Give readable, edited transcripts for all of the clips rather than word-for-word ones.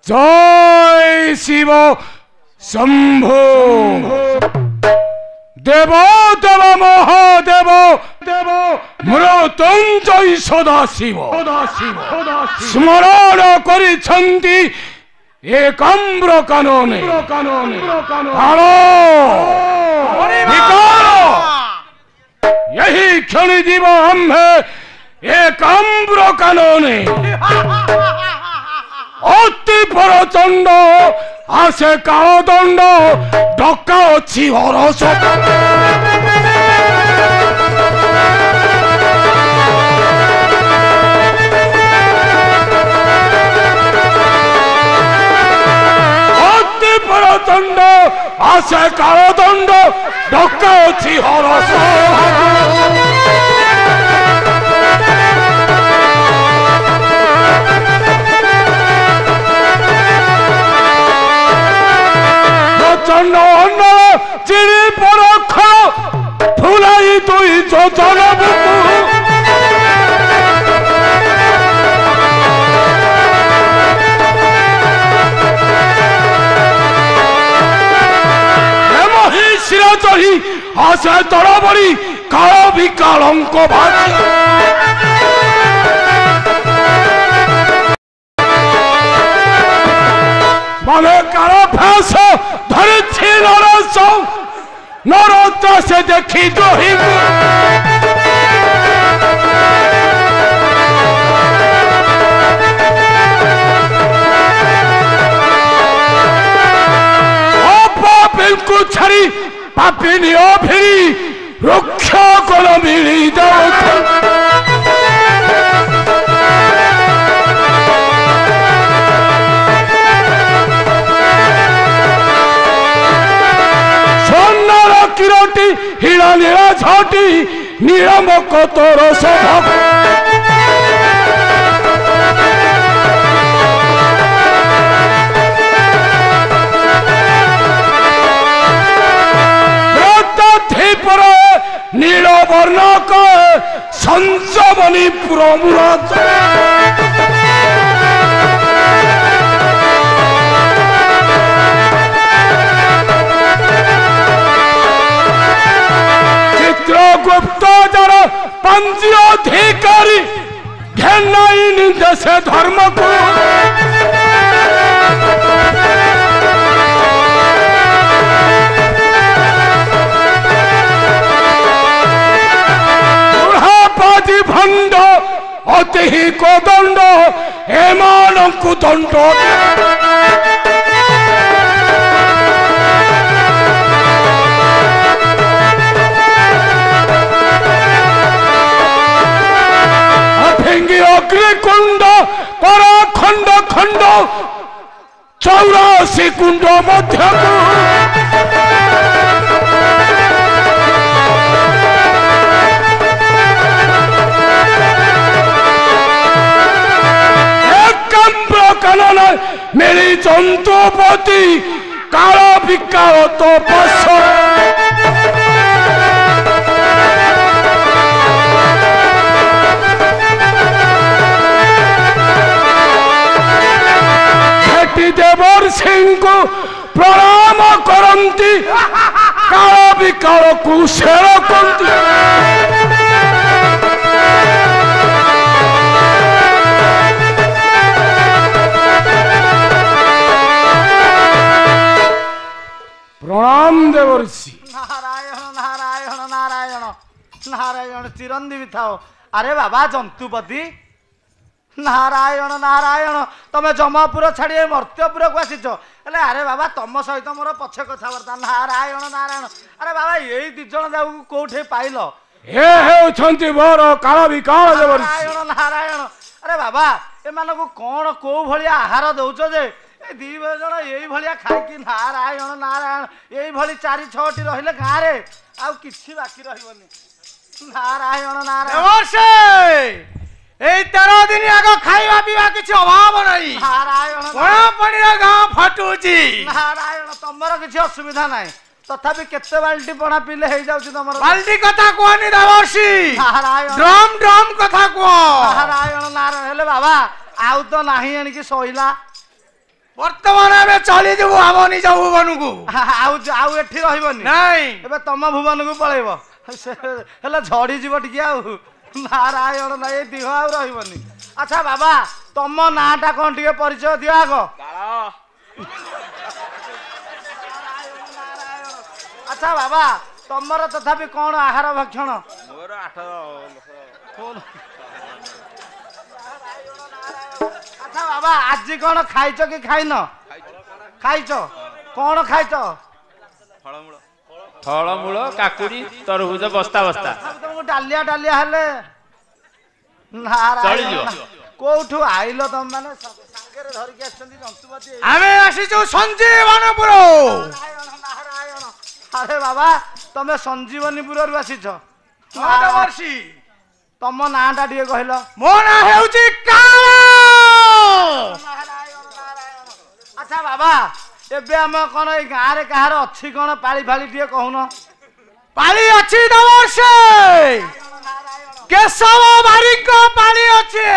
जय शिव शंभो देव देव महादेव देव मृत्युंजय सदाशिव स्मरण करिछन्ति एकाम्र कानने यही क्षण जीव आम्हे एकाम्र कानने अति प्रचंड आसे कालदंड डका अच्छी हरस अति प्रचंड आसे कालदंड डका अच्छी हरस चिड़ी पर फुलाई दुई जोजन शिरा चढ़ी आशा तड़ बड़ी काल भी कालंक माने काल फैस धरी नरस नरत से देखी जोही बिल्कुल छड़ी पापी नियो फिरी रक्षा को मिली किरोटी हीरा नीला झाटी नीलमक तोर सभा नील वर्णक संजमनी पुरमुराज चित्रगुप्त जर पंजी अधिकारी घेनाई निर्देश धर्म को भंड अति ही को दंड एमानंकु दंड अभिंगी अग्निकुंड परा खंड खंड 84 कुंड मध्य मेरी जंतुपति काल विकाल तपस देवर सिंह को प्रणाम करती काल विकाल को शेर करती प्रणाम देवर्षि नारायण नारायण नारायण नारायण चिरंजीवी थाओ अरे बाबा जंतुपति नारायण नारायण तमे जमापुर छाड़ी मर्त्यपुर को आसीच अरे बाबा तुम सहित मोर पछे कथबार्ता नारायण नारायण अरे बाबा यही दिज जाऊ कौटे पाइल मोर काल विकाल नारायण नारायण अरे बाबा एमान को कौन कौ भलिया आहार दौच जे दी जन यही भलिया खाई नारायण नारायण यही भली 4-6टी रहिले गाँ रे आउ किछि बाकी रहिबनी नारायण नारायण এই 13 दिन आग खाइबा पीवा किछि अभाव नाही नारायण कोन पणिरा गां फटुची नारायण तमरो किछि असुविधा नाही तथापि केते बाल्टी पणा पीले हे जाउची तमर बाल्टी कथा कोनी देवर्षी नारायण ड्रम ड्रम कथा को नारायण नारायण हेले बाबा आउ तो नाही एनी की सोइला वर्तमान में चली जबु हम नि जाऊ भुवन को आउ एठी रहिबनी नहीं एबे तम भुवन को पळेबो हेले झड़ी जीव टिके आउ नारायण नाही दिह आउ रहिबनी अच्छा बाबा तम नाटा कोन टिके परिचय दियो आगो अच्छा बाबा तमर तथापि कौन आहार भक्षण मोर 8 अच्छा बाबा आज कौन खाइछ कि खाइन खाइछ कौन खाइछ फलमूल काकुड़ी तरबूज बस्ता बस्ता तुमको डालिया डालिया हेले नारायण कोठु आइलो तम माने संगरे धरि के आछंदी जंतुपति आमे आसीछु संजीवनपुर नारायण अरे बाबा तमे संजीवनीपुर रु आसीछ देवर्षी तम नाटा टिके कहलो मो ना हेउची काल अच्छा बाबा एबे हम कोन ए गां रे कहार अछि कोन पाली फाली टिके कहून पाली अछि देवर्षी केशव बारी को पाली अछि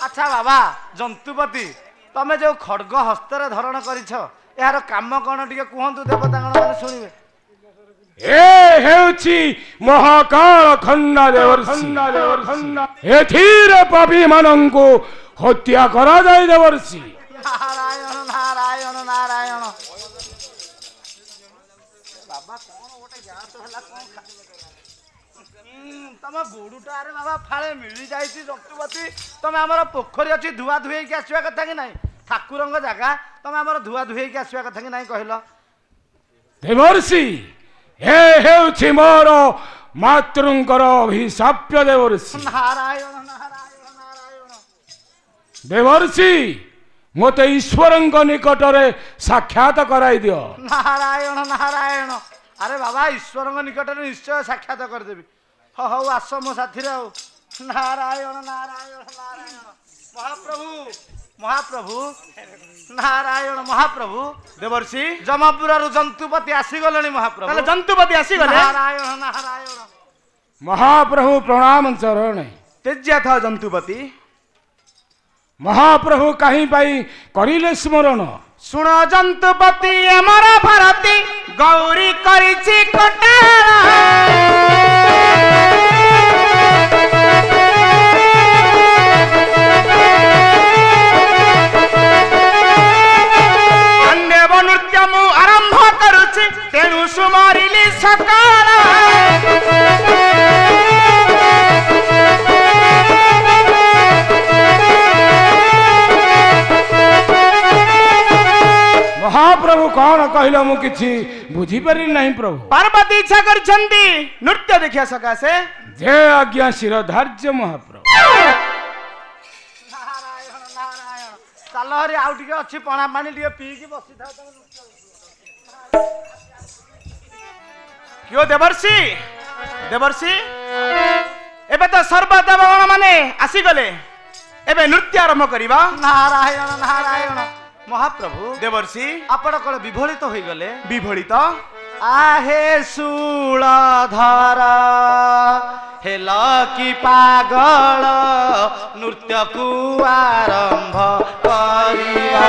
अच्छा बाबा जंतुपति तमे जो खड्ग हस्तर धरण करिछ यार काम कोन टिके कहंतु देवता गण माने सुनिबे ए हेउची महाकाल खन्ना देवर्षि एथिर पापी मानंको हत्या करा जाय देवर्षि नारायण नारायण नारायण बाबा कोन ओटे जात हला कोन तमे गोडुटा रे बाबा फाळे मिली जाईची जंतुपति तमे हमर पोखरी अछि धुआ धुई के आसीबा कथा कि नाही ठाकुरंग जागा तमे हमर धुआ धुई के आसीबा कथा कि नाही कहलो देवर्षि हे हेउची मोर मातृंकर अभिशाप्य देवर्षि नारायण नारायण नारायण देवर्षि मोते ईश्वरंक निकटरे साक्षात कराई दियो नारायण नारायण अरे बाबा ईश्वरंक निकटरे निश्चय साक्षात कर देबी हो आस मो साथी रे नारायण नारायण नारायण महाप्रभु महाप्रभु नारायण महाप्रभु देवर्षि जमापुर रु जंतुपति आसी गलनी महाप्रभु ताले जंतुपति आसी गले नारायण नारायण महाप्रभु प्रणाम चरण तेज्या था जंतुपति महाप्रभु कहीं पाई करिले स्मरण सुन जंतुपति अमर भारती गौरी करिछि कोटारा अन्देव नृत्य मु आरंभ करुछि तेणु सुमारिली सकाळ महाप्रभु कौन कहल मु किछि बुझी पारि नहीं प्रभु पार्वती इच्छा करछंती नृत्य देखिया सकासे जे आज्ञा शिरोधार्य महाप्रभु नारायण नारायण चल हरि आउ टिके अछि पणा पानी टिके पी की बसी था क्यों देवर्षि देवर्षि एबे तो सर्वदेवगण माने आसी गले एबे नृत्य आरंभ करिबा नारायण नारायण महाप्रभु देवर्षि आपण कल विभोलित होई गले विभोलित आहे शूलधर हेल कि पागल नृत्य को आरंभ करिबा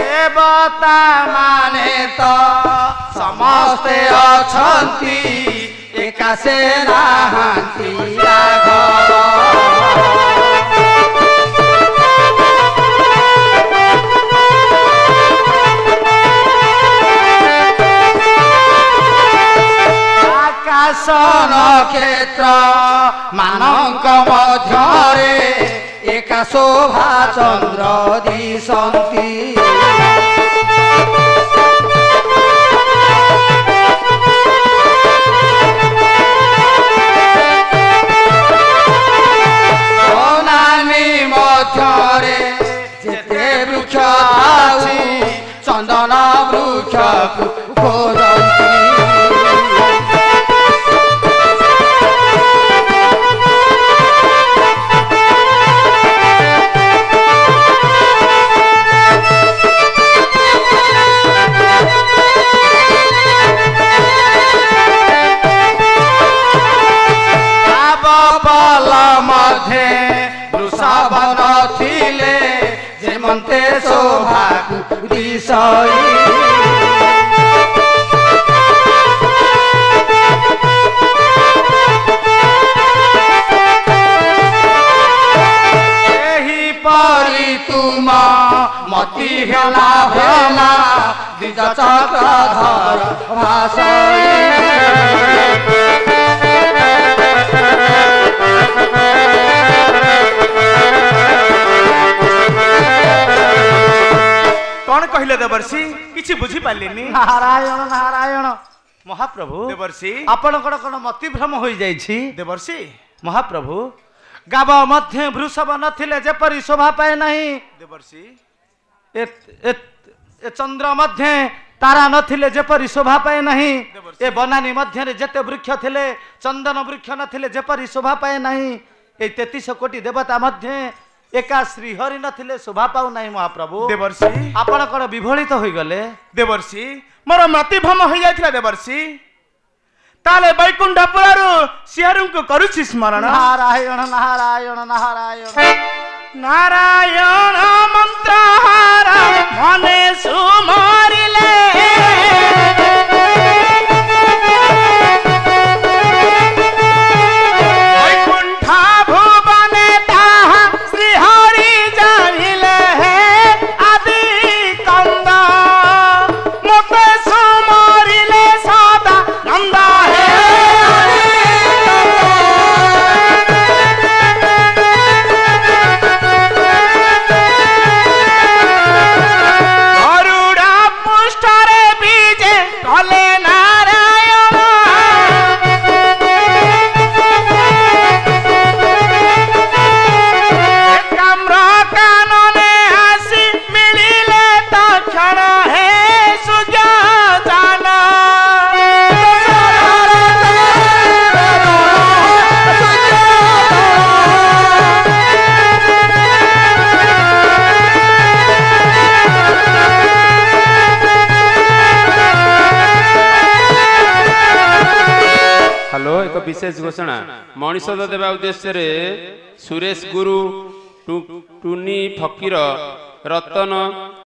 देवता माने तो समस्ते अछंती एकासे नाहांती आघर आकाश नक्षत्र मानक मध्यरे एका शोभा चंद्र दिशंती मध्यरे जेते वृक्ष चंदन वृक्ष खोजंती मध्ये वृषभ नथिले जेमन्ते शोभाकु दिशई परी तुम मती हेला हेला द्विज चक्रधर भाषई कौन कहले देवर्षि किछि बुझी पालिनी नारायण नारायण महाप्रभु देवर्षि आपणकर कोन मति भ्रम होई जाइछि देवर्षि महाप्रभु गाव मध्य वृषभ नथिले जेपरि शोभा पाए नहीं देवर्षि ए चंद्र मध्य तारा नथिले जेपरि शोभा पाए नहीं ए बनानी मध्य जेते वृक्ष थिले चंदन वृक्ष नथिले जेपरि शोभा पाए नहीं ए 33 कोटी देवता मध्य एका श्रीहरि नथिले शोभा पाउ नहीं महाप्रभु देवर्षि आपण कोन विभोलित होई गले देवर्षि मोर मति भ्रम होई जायथिला देवर्षि ताले बैकुंठपुरु सिहरुंकु करूछि स्मरण नारायण नारायण नारायण नारायण मंत्रहार मने सुमरिले बैकुंठ भुवने ताहा श्री हरि जानिले आदि कंद मते सुमरिले सदा नंदा विशेष घोषणा मनीष देवा उद्देश्य सुरेश गुरु टुनी फकीर रतन